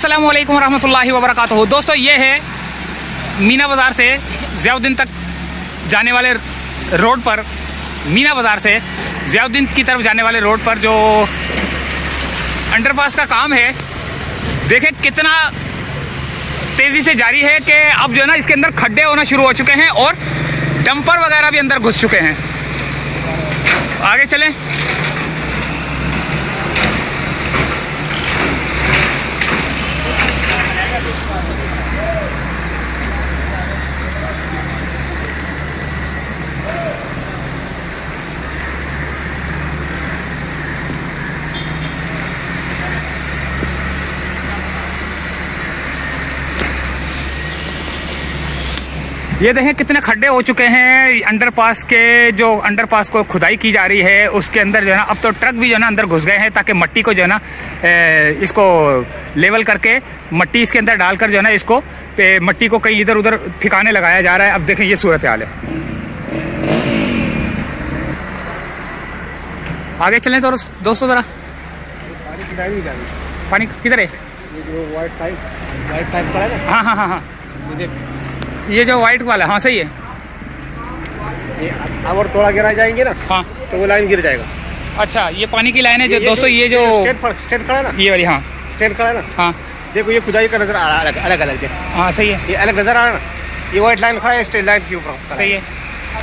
अस्सलामु अलैकुम रहमतुल्लाहि व बरकातुहू। दोस्तों, ये है मीना बाज़ार से ज़ियाउद्दीन तक जाने वाले रोड पर, मीना बाज़ार से ज़ियाउद्दीन की तरफ जाने वाले रोड पर जो अंडरपास का काम है, देखें कितना तेज़ी से जारी है कि अब जो है ना इसके अंदर खड्डे होना शुरू हो चुके हैं और डंपर वगैरह भी अंदर घुस चुके हैं। आगे चलें। ये देखें कितने खड्डे हो चुके हैं अंडरपास के। जो अंडरपास को खुदाई की जा रही है उसके अंदर जो है ना अब तो ट्रक भी जो है ना अंदर घुस गए हैं, ताकि मट्टी को जो है ना इसको लेवल करके मट्टी इसके अंदर डालकर जो है ना इसको मट्टी को कहीं इधर उधर ठिकाने लगाया जा रहा है। अब देखें ये सूरत हाल है। आगे चलें तो दोस्तों ज़रा। पानी किधर है? वाइट पाइप का है ना। हाँ हाँ हाँ हाँ, ये जो वाइट वाला, हाँ सही है। ये और थोड़ा गिरा जाएंगे ना, हाँ तो वो लाइन गिर जाएगा। अच्छा, ये पानी की लाइन है जो दोस्तों ये जो स्टैंड खड़ा है ना, ये वाली, हाँ स्टैंड खड़ा है ना। हाँ देखो ये खुदाई का नजर आ रहा है, अलग अलग हाँ सही है, ये अलग नजर आ रहा है ना। ये वाइट लाइन खड़ा है स्टैंड लाइन के ऊपर, सही है।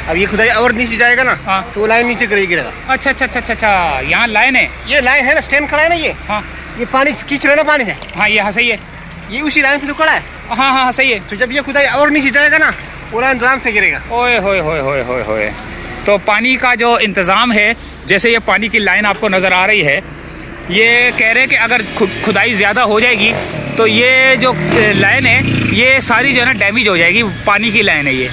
अब ये खुदाई और नीचे जाएगा ना, हाँ तो वो लाइन नीचे गिरेगा। अच्छा अच्छा अच्छा अच्छा, यहाँ लाइन है। ये लाइन है ना, स्टैंड खड़ा है ना ये। हाँ ये पानी खींच रहे ना पानी से। हाँ ये हाँ सही है, ये उसी लाइन पे तो खड़ा है। हाँ हाँ सही है। तो जब ये खुदाई और नीचे जाएगा ना, वो लाइन आराम से गिरेगा। ओए होए होए होए होए होए। तो पानी का जो इंतज़ाम है, जैसे ये पानी की लाइन आपको नज़र आ रही है, ये कह रहे हैं कि अगर खुदाई ज़्यादा हो जाएगी तो ये जो लाइन है ये सारी जो है ना डैमेज हो जाएगी। पानी की लाइन है ये।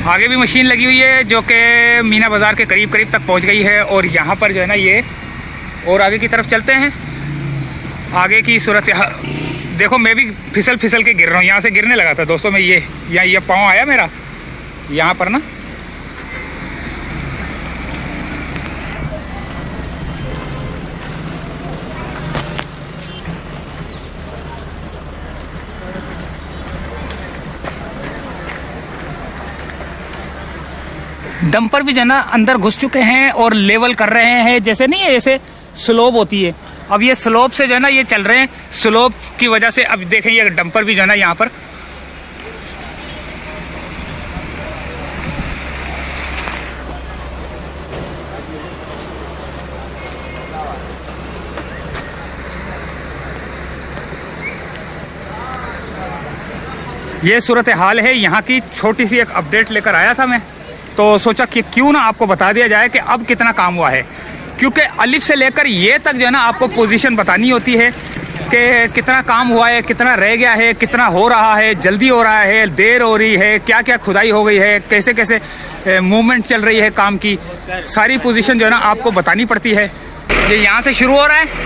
आगे भी मशीन लगी हुई है जो कि मीना बाज़ार के करीब करीब तक पहुंच गई है। और यहाँ पर जो है ना ये, और आगे की तरफ चलते हैं। आगे की सूरत देखो, मैं भी फिसल फिसल के गिर रहा हूँ। यहाँ से गिरने लगा था दोस्तों मैं, ये पाँव आया मेरा यहाँ पर ना। डंपर भी जो है ना अंदर घुस चुके हैं और लेवल कर रहे हैं। जैसे नहीं है, जैसे स्लोप होती है, अब ये स्लोप से जो है ना ये चल रहे हैं। स्लोप की वजह से अब देखें ये डंपर भी जो है ना यहाँ पर ये सूरत हाल है यहाँ की। छोटी सी एक अपडेट लेकर आया था मैं, तो सोचा कि क्यों ना आपको बता दिया जाए कि अब कितना काम हुआ है। क्योंकि अलिफ से लेकर ये तक जो है ना आपको पोजीशन बतानी होती है कि कितना काम हुआ है, कितना रह गया है, कितना हो रहा है, जल्दी हो रहा है, देर हो रही है, क्या क्या खुदाई हो गई है, कैसे कैसे मूवमेंट चल रही है काम की। सारी पोजीशन जो है ना आपको बतानी पड़ती है। ये यहाँ से शुरू हो रहा है।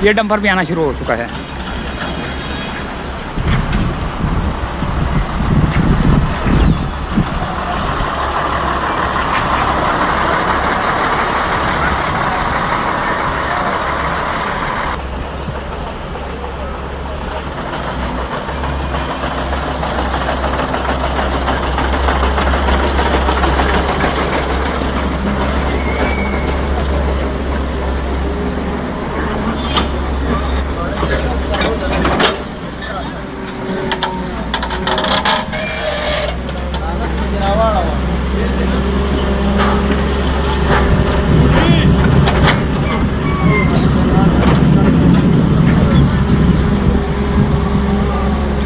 ये डंपर भी आना शुरू हो चुका है।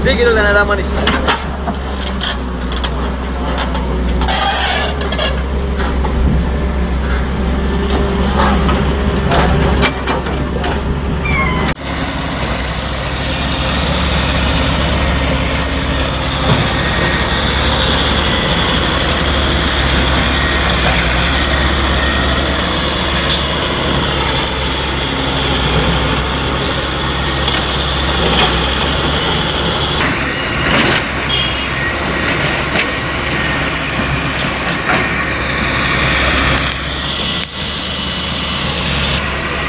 Bigil ka na naman isa.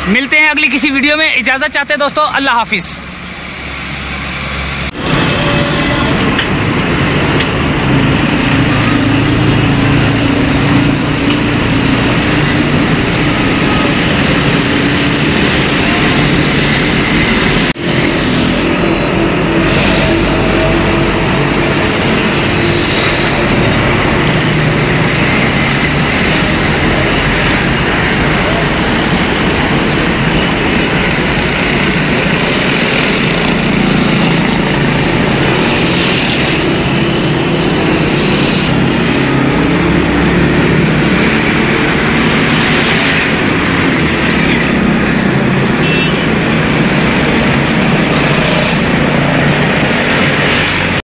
मिलते हैं अगली किसी वीडियो में। इजाजत चाहते हैं दोस्तों, अल्लाह हाफिज।